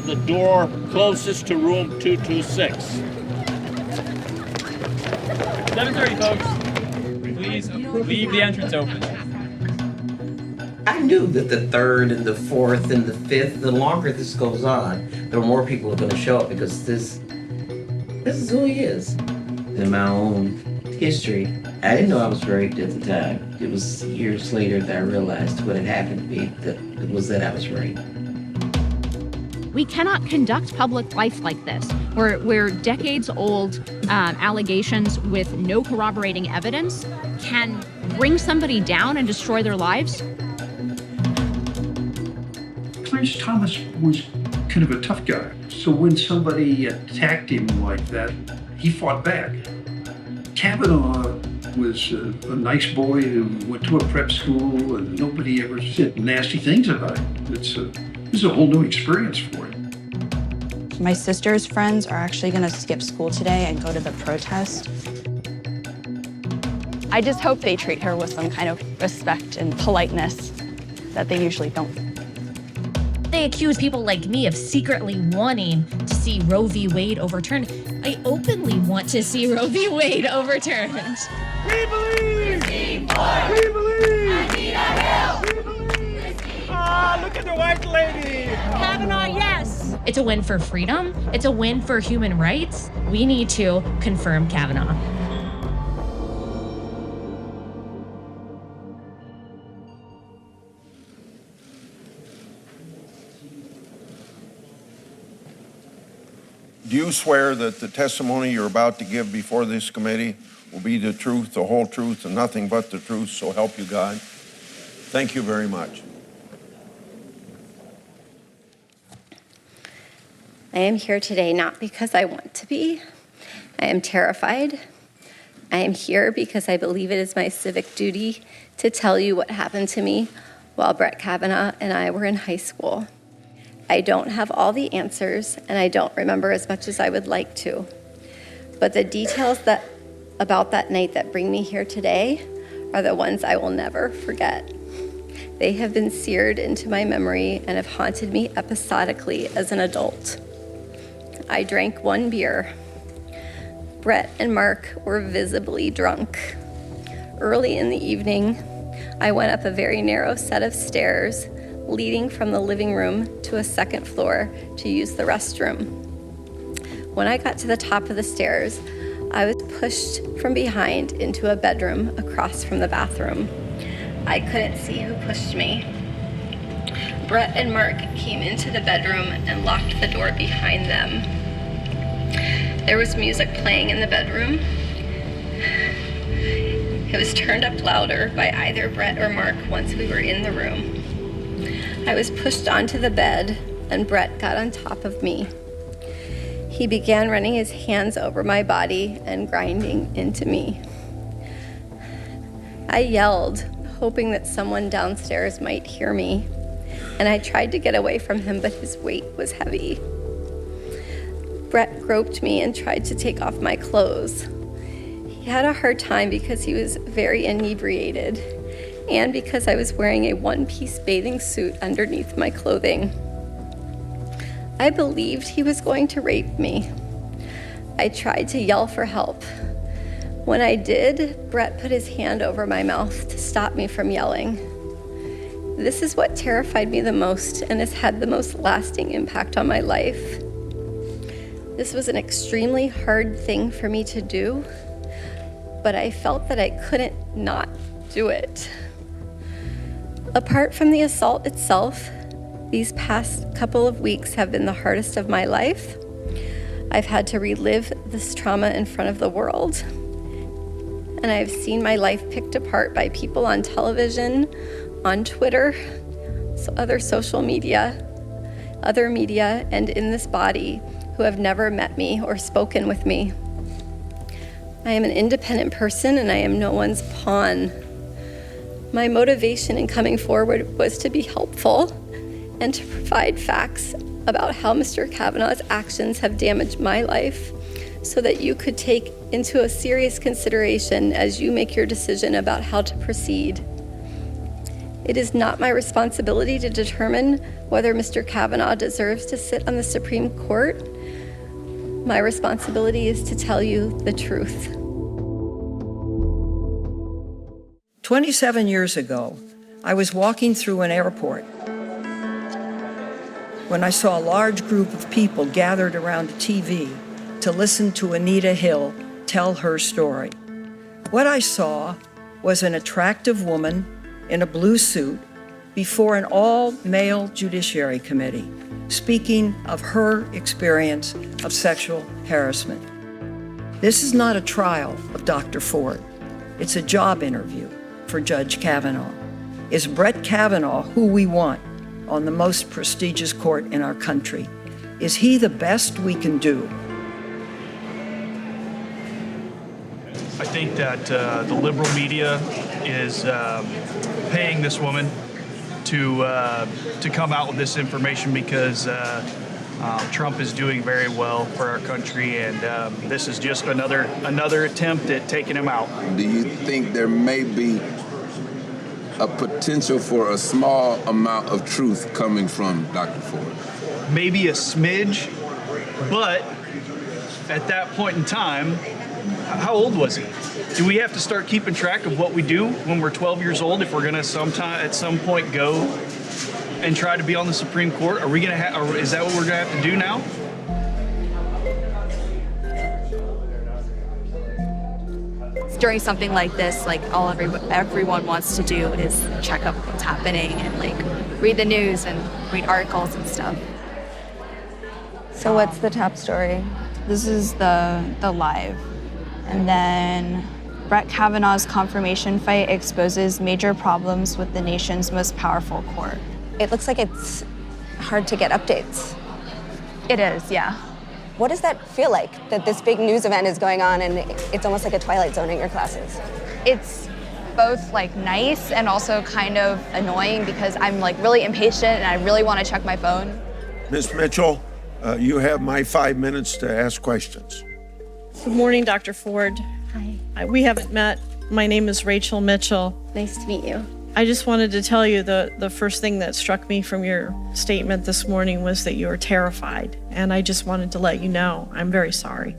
the door closest to room 226. 7:30, folks. Please leave the entrance open. I knew that the third and the fourth and the fifth, the longer this goes on, the more people are going to show up, because this is who he is. In my own history, I didn't know I was raped at the time. It was years later that I realized what had happened to me, that it was that I was raped. We cannot conduct public life like this, where decades-old allegations with no corroborating evidence can bring somebody down and destroy their lives. Clarence Thomas was kind of a tough guy. So when somebody attacked him like that, he fought back. Kavanaugh was a nice boy who went to a prep school, and nobody ever said nasty things about him. This is a whole new experience for him. My sister's friends are actually going to skip school today and go to the protest. I just hope they treat her with some kind of respect and politeness that they usually don't. They accuse people like me of secretly wanting to see Roe v. Wade overturned. I openly want to see Roe v. Wade overturned. We believe! We believe! I need our help! We believe! Ah, look at the white lady! Kavanaugh, yes! It's a win for freedom. It's a win for human rights. We need to confirm Kavanaugh. Do you swear that the testimony you're about to give before this committee will be the truth, the whole truth, and nothing but the truth, so help you God? Thank you very much. I am here today not because I want to be. I am terrified. I am here because I believe it is my civic duty to tell you what happened to me while Brett Kavanaugh and I were in high school. I don't have all the answers, and I don't remember as much as I would like to. But the details about that night that bring me here today are the ones I will never forget. They have been seared into my memory and have haunted me episodically as an adult. I drank one beer. Brett and Mark were visibly drunk. Early in the evening, I went up a very narrow set of stairs leading from the living room to a second floor to use the restroom. When I got to the top of the stairs, I was pushed from behind into a bedroom across from the bathroom. I couldn't see who pushed me. Brett and Mark came into the bedroom and locked the door behind them. There was music playing in the bedroom. It was turned up louder by either Brett or Mark once we were in the room. I was pushed onto the bed, and Brett got on top of me. He began running his hands over my body and grinding into me. I yelled, hoping that someone downstairs might hear me, and I tried to get away from him, but his weight was heavy. Brett groped me and tried to take off my clothes. He had a hard time because he was very inebriated, and because I was wearing a one-piece bathing suit underneath my clothing. I believed he was going to rape me. I tried to yell for help. When I did, Brett put his hand over my mouth to stop me from yelling. This is what terrified me the most and has had the most lasting impact on my life. This was an extremely hard thing for me to do, but I felt that I couldn't not do it. Apart from the assault itself, these past couple of weeks have been the hardest of my life. I've had to relive this trauma in front of the world, and I've seen my life picked apart by people on television, on Twitter, other social media, other media, and in this body who have never met me or spoken with me. I am an independent person, and I am no one's pawn. My motivation in coming forward was to be helpful and to provide facts about how Mr. Kavanaugh's actions have damaged my life so that you could take into a serious consideration as you make your decision about how to proceed. It is not my responsibility to determine whether Mr. Kavanaugh deserves to sit on the Supreme Court, my responsibility is to tell you the truth. 27 years ago, I was walking through an airport when I saw a large group of people gathered around a TV to listen to Anita Hill tell her story. What I saw was an attractive woman in a blue suit before an all-male judiciary committee, speaking of her experience of sexual harassment. This is not a trial of Dr. Ford. It's a job interview for Judge Kavanaugh. Is Brett Kavanaugh who we want on the most prestigious court in our country? Is he the best we can do? I think that the liberal media is paying this woman to come out with this information because Trump is doing very well for our country, and this is just another attempt at taking him out. Do you think there may be a potential for a small amount of truth coming from Dr. Ford? Maybe a smidge, but at that point in time, how old was he? Do we have to start keeping track of what we do when we're 12 years old if we're going to at some point go and try to be on the Supreme Court? Are we going to is that what we're going to have to do now? During something like this, like everyone wants to do is check up what's happening and like read the news and read articles and stuff. So what's the top story? This is the live. And then Brett Kavanaugh's confirmation fight exposes major problems with the nation's most powerful court. It looks like it's hard to get updates. It is, yeah. What does that feel like, that this big news event is going on and it's almost like a Twilight Zone in your classes? It's both like nice and also kind of annoying because I'm like really impatient and I really want to check my phone. Ms. Mitchell, you have my 5 minutes to ask questions. Good morning, Dr. Ford. Hi. We haven't met. My name is Rachel Mitchell. Nice to meet you. I just wanted to tell you the first thing that struck me from your statement this morning was that you were terrified. And I just wanted to let you know, I'm very sorry.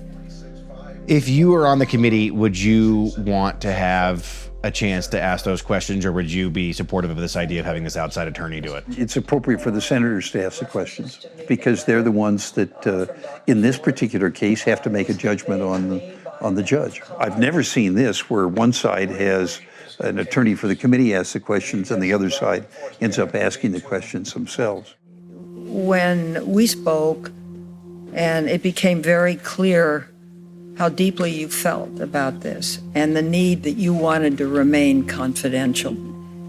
If you were on the committee, would you want to have a chance to ask those questions, or would you be supportive of this idea of having this outside attorney do it? It's appropriate for the senators to ask the questions because they're the ones that, in this particular case, have to make a judgment on the judge. I've never seen this where one side has an attorney for the committee ask the questions and the other side ends up asking the questions themselves. When we spoke, and it became very clear how deeply you felt about this and the need that you wanted to remain confidential.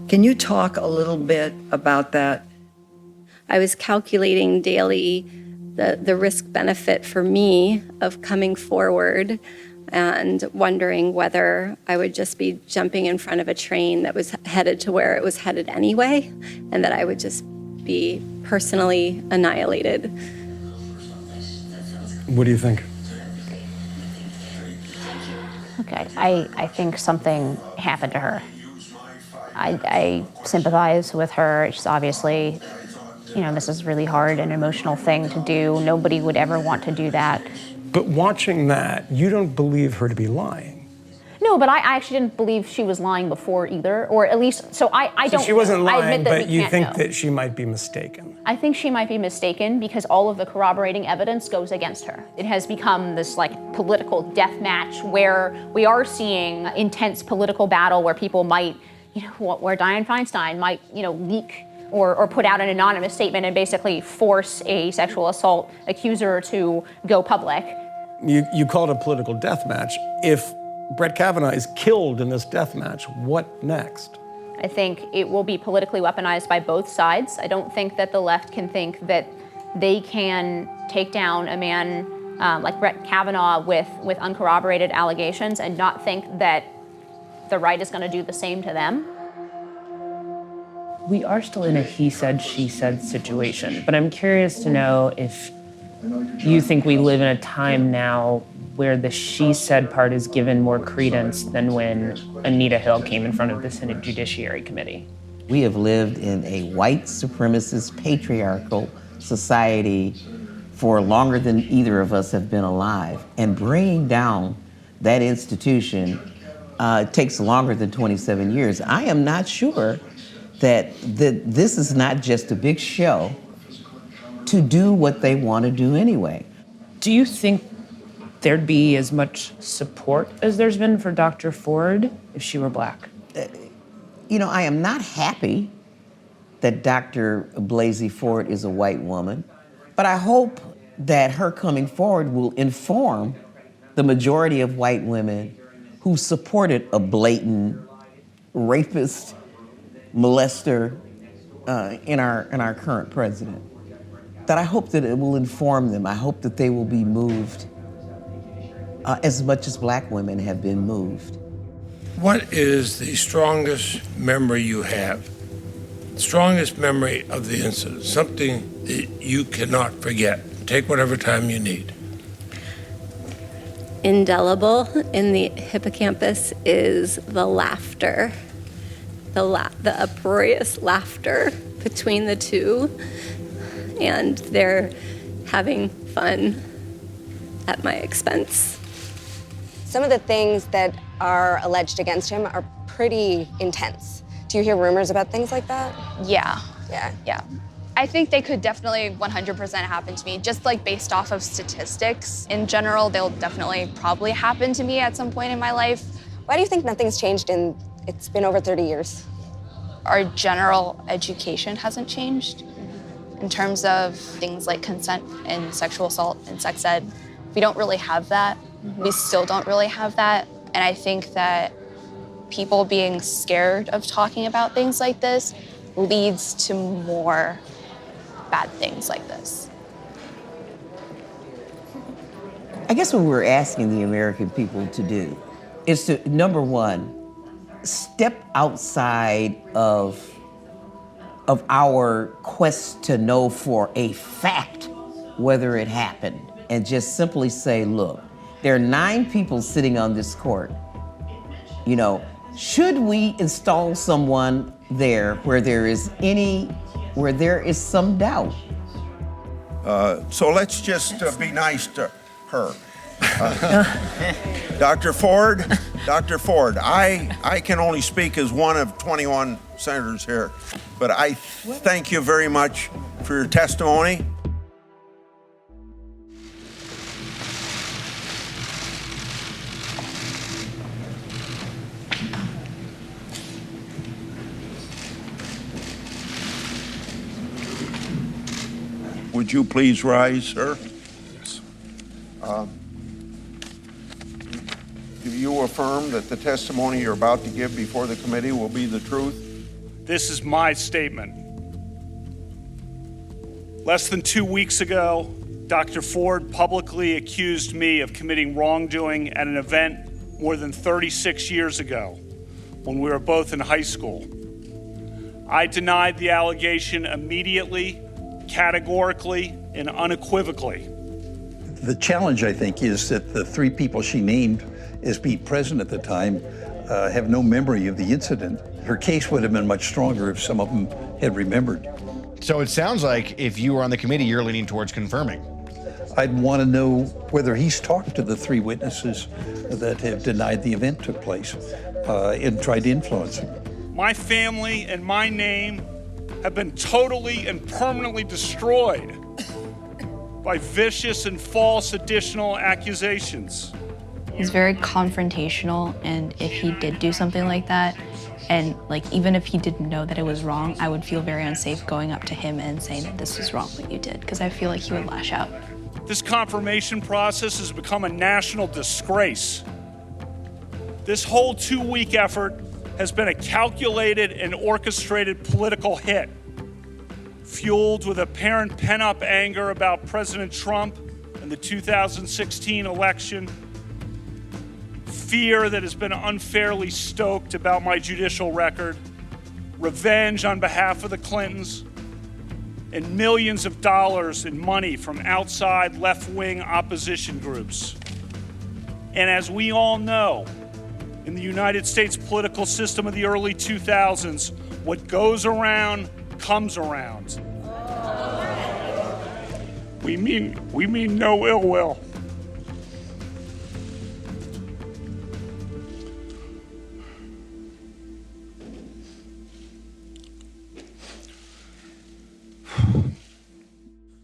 Can you talk a little bit about that? I was calculating daily the risk benefit for me of coming forward and wondering whether I would just be jumping in front of a train that was headed to where it was headed anyway, and that I would just be personally annihilated. What do you think? Okay, I think something happened to her. I sympathize with her. She's obviously, this is really hard and emotional thing to do. Nobody would ever want to do that. But watching that, you don't believe her to be lying. No, but I actually didn't believe she was lying before either, or at least, so I don't know. She wasn't lying, but you think know. that she might be mistaken. I think she might be mistaken because all of the corroborating evidence goes against her. It has become this political death match where we are seeing intense political battle where people might, where Dianne Feinstein might, leak or put out an anonymous statement and basically force a sexual assault accuser to go public. You call it a political death match. If Brett Kavanaugh is killed in this death match, what next? I think it will be politically weaponized by both sides. I don't think that the left can think that they can take down a man like Brett Kavanaugh with uncorroborated allegations and not think that the right is going to do the same to them. We are still in a he said, she said situation, but I'm curious to know if you think we live in a time now where the she said part is given more credence than when Anita Hill came in front of the Senate Judiciary Committee. We have lived in a white supremacist patriarchal society for longer than either of us have been alive. And bringing down that institution takes longer than 27 years. I am not sure that this is not just a big show to do what they want to do anyway. Do you think there'd be as much support as there's been for Dr. Ford if she were Black? You know, I am not happy that Dr. Blasey Ford is a white woman, but I hope that her coming forward will inform the majority of white women who supported a blatant rapist, molester in our current president. That I hope that it will inform them. I hope that they will be moved as much as Black women have been moved. What is the strongest memory you have? Strongest memory of the incident, something that you cannot forget. Take whatever time you need. Indelible in the hippocampus is the laughter, the uproarious laughter between the two, and they're having fun at my expense. Some of the things that are alleged against him are pretty intense. Do you hear rumors about things like that? Yeah. Yeah. I think they could definitely 100% happen to me, just like based off of statistics. In general, they'll definitely probably happen to me at some point in my life. Why do you think nothing's changed it's been over 30 years? Our general education hasn't changed in terms of things like consent and sexual assault and sex ed. We don't really have that. We still don't really have that. And I think that people being scared of talking about things like this leads to more bad things like this. I guess what we're asking the American people to do is to, number one, step outside of our quest to know for a fact whether it happened, and just simply say, look, there are 9 people sitting on this court. You know, should we install someone there where there is some doubt? So let's just be nice to her. Dr. Ford, I can only speak as one of 21 senators here, but I thank you very much for your testimony. Would you please rise, sir? Do you affirm that the testimony you're about to give before the committee will be the truth? This is my statement. Less than 2 weeks ago, Dr. Ford publicly accused me of committing wrongdoing at an event more than 36 years ago when we were both in high school. I denied the allegation immediately, categorically, and unequivocally. The challenge, I think, is that the 3 people she named as being present at the time have no memory of the incident. Her case would have been much stronger if some of them had remembered. So it sounds like if you were on the committee, you're leaning towards confirming. I'd want to know whether he's talked to the 3 witnesses that have denied the event took place and tried to influence him. My family and my name have been totally and permanently destroyed by vicious and false additional accusations. He's very confrontational, and if he did do something like that, and even if he didn't know that it was wrong, I would feel very unsafe going up to him and saying that this was wrong what you did, because I feel like he would lash out. This confirmation process has become a national disgrace. This whole 2-week effort has been a calculated and orchestrated political hit, fueled with apparent pent-up anger about President Trump and the 2016 election, fear that has been unfairly stoked about my judicial record, revenge on behalf of the Clintons, and millions of dollars in money from outside left-wing opposition groups. And as we all know, in the United States political system of the early 2000s, What goes around comes around. We mean no ill will.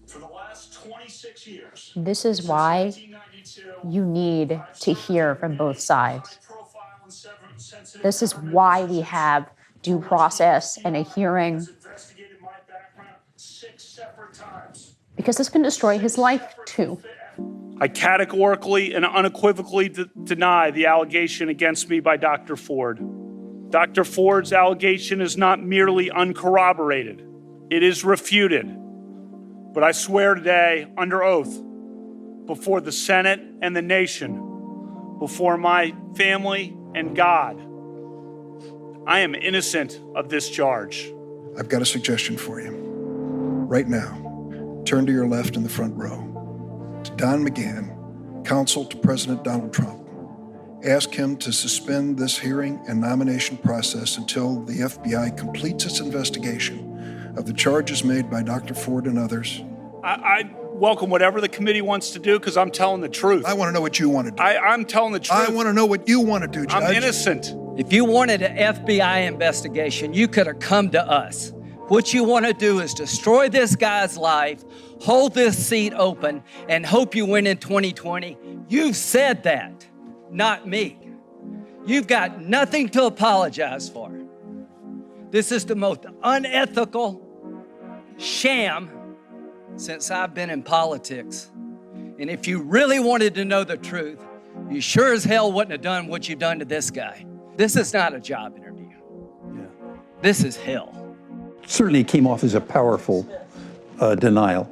For the last 26 years. This is why you need to hear from both sides. This is why we have due process and a hearing. Because this can destroy his life too. I categorically and unequivocally deny the allegation against me by Dr. Ford. Dr. Ford's allegation is not merely uncorroborated. It is refuted. But I swear today, under oath, before the Senate and the nation, before my family and God, I am innocent of this charge. I've got a suggestion for you. Right now, turn to your left in the front row. To Don McGahn, counsel to President Donald Trump. Ask him to suspend this hearing and nomination process until the FBI completes its investigation of the charges made by Dr. Ford and others. I welcome whatever the committee wants to do because I'm telling the truth. I want to know what you want to do. I'm telling the truth. I want to know what you want to do, Judge. I'm innocent. If you wanted an FBI investigation, you could have come to us. What you want to do is destroy this guy's life, hold this seat open, and hope you win in 2020. You've said that, not me. You've got nothing to apologize for. This is the most unethical sham since I've been in politics. And if you really wanted to know the truth, you sure as hell wouldn't have done what you've done to this guy. This is not a job interview. This is hell. Certainly came off as a powerful denial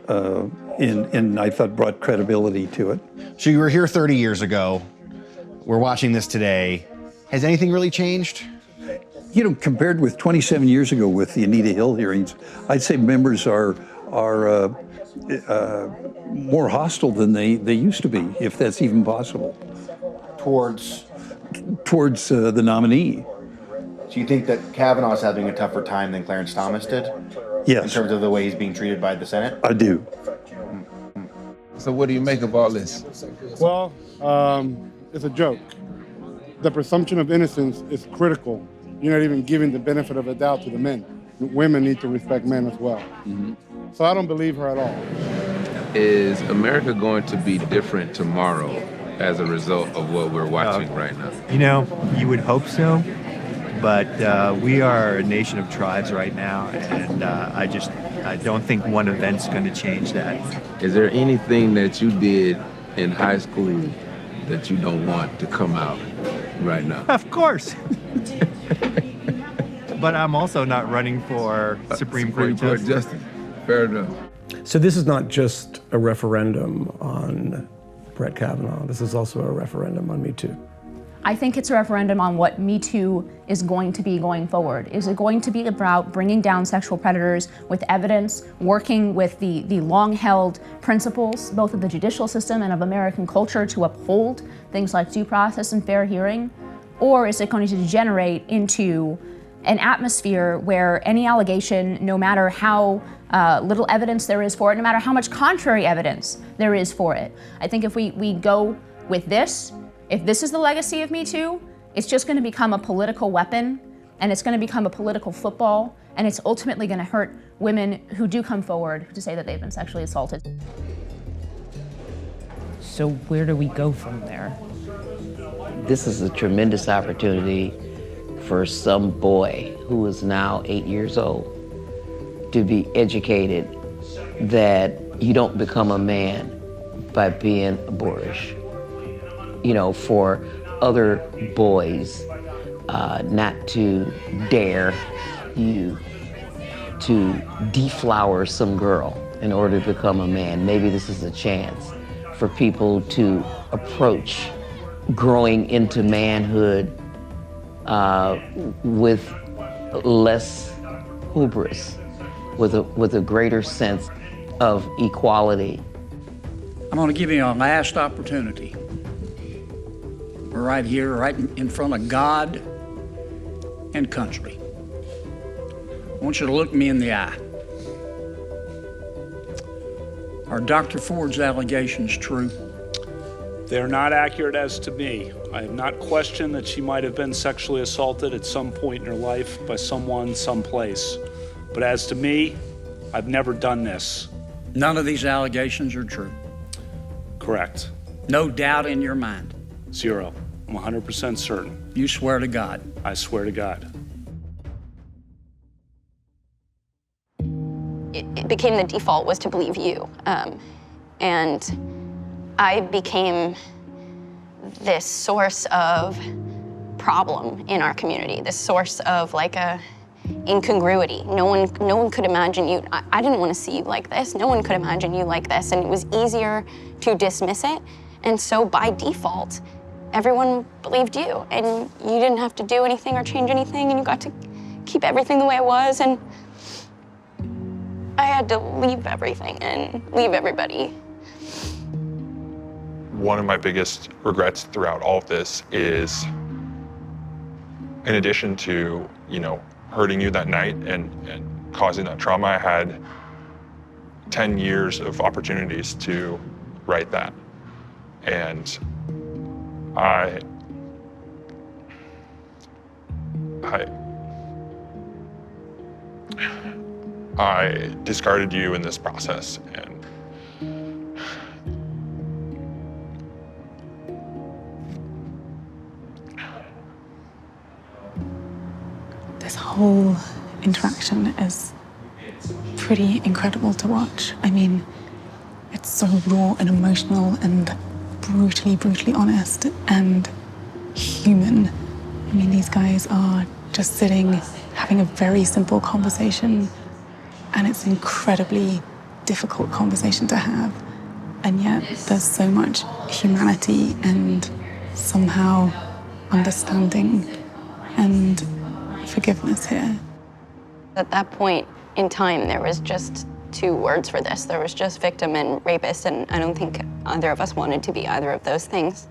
and I thought brought credibility to it. So you were here 30 years ago. We're watching this today. Has anything really changed? You know, compared with 27 years ago with the Anita Hill hearings, I'd say members are more hostile than they used to be, if that's even possible. Towards the nominee. So you think that Kavanaugh's having a tougher time than Clarence Thomas did? Yes. In terms of the way he's being treated by the Senate? I do. So what do you make of all this? Well, it's a joke. The presumption of innocence is critical. You're not even giving the benefit of the doubt to the men. Women need to respect men as well. Mm-hmm. So I don't believe her at all. Is America going to be different tomorrow as a result of what we're watching right now? You know, you would hope so, but we are a nation of tribes right now, and I don't think one event's going to change that. Is there anything that you did in high school that you don't want to come out right now? Of course. But I'm also not running for Supreme Court Justice. Fair enough. So this is not just a referendum on Brett Kavanaugh. This is also a referendum on Me Too. I think it's a referendum on what Me Too is going to be going forward. Is it going to be about bringing down sexual predators with evidence, working with the long-held principles, both of the judicial system and of American culture, to uphold things like due process and fair hearing? Or is it going to degenerate into an atmosphere where any allegation, no matter how little evidence there is for it, no matter how much contrary evidence there is for it? I think if we go with this, if this is the legacy of Me Too, it's just going to become a political weapon, and it's going to become a political football, and it's ultimately going to hurt women who do come forward to say that they've been sexually assaulted. So where do we go from there? This is a tremendous opportunity for some boy who is now 8 years old to be educated that you don't become a man by being boorish. You know, for other boys not to dare you to deflower some girl in order to become a man. Maybe this is a chance for people to approach growing into manhood with less hubris, with a greater sense of equality. I'm going to give you a last opportunity. We're right here, right in front of God and country. I want you to look me in the eye. Are Dr. Ford's allegations true? They're not accurate as to me. I have not questioned that she might have been sexually assaulted at some point in her life by someone, someplace. But as to me, I've never done this. None of these allegations are true. Correct. No doubt in your mind. Zero. I'm 100% certain. You swear to God. I swear to God. It became the default was to believe you. And I became this source of problem in our community, this source of like a incongruity. No one could imagine you. I didn't want to see you like this. No one could imagine you like this. And it was easier to dismiss it. And so by default, everyone believed you. And you didn't have to do anything or change anything. And you got to keep everything the way it was. And I had to leave everything and leave everybody. One of my biggest regrets throughout all of this is, in addition to, hurting you that night and causing that trauma, I had 10 years of opportunities to right that. And I discarded you in this process, and this whole interaction is pretty incredible to watch. I mean, it's so raw and emotional and brutally, brutally honest and human. I mean, these guys are just sitting, having a very simple conversation, and it's an incredibly difficult conversation to have. And yet there's so much humanity and somehow understanding and forgiveness here. At that point in time, there was just two words for this. There was just victim and rapist, and I don't think either of us wanted to be either of those things.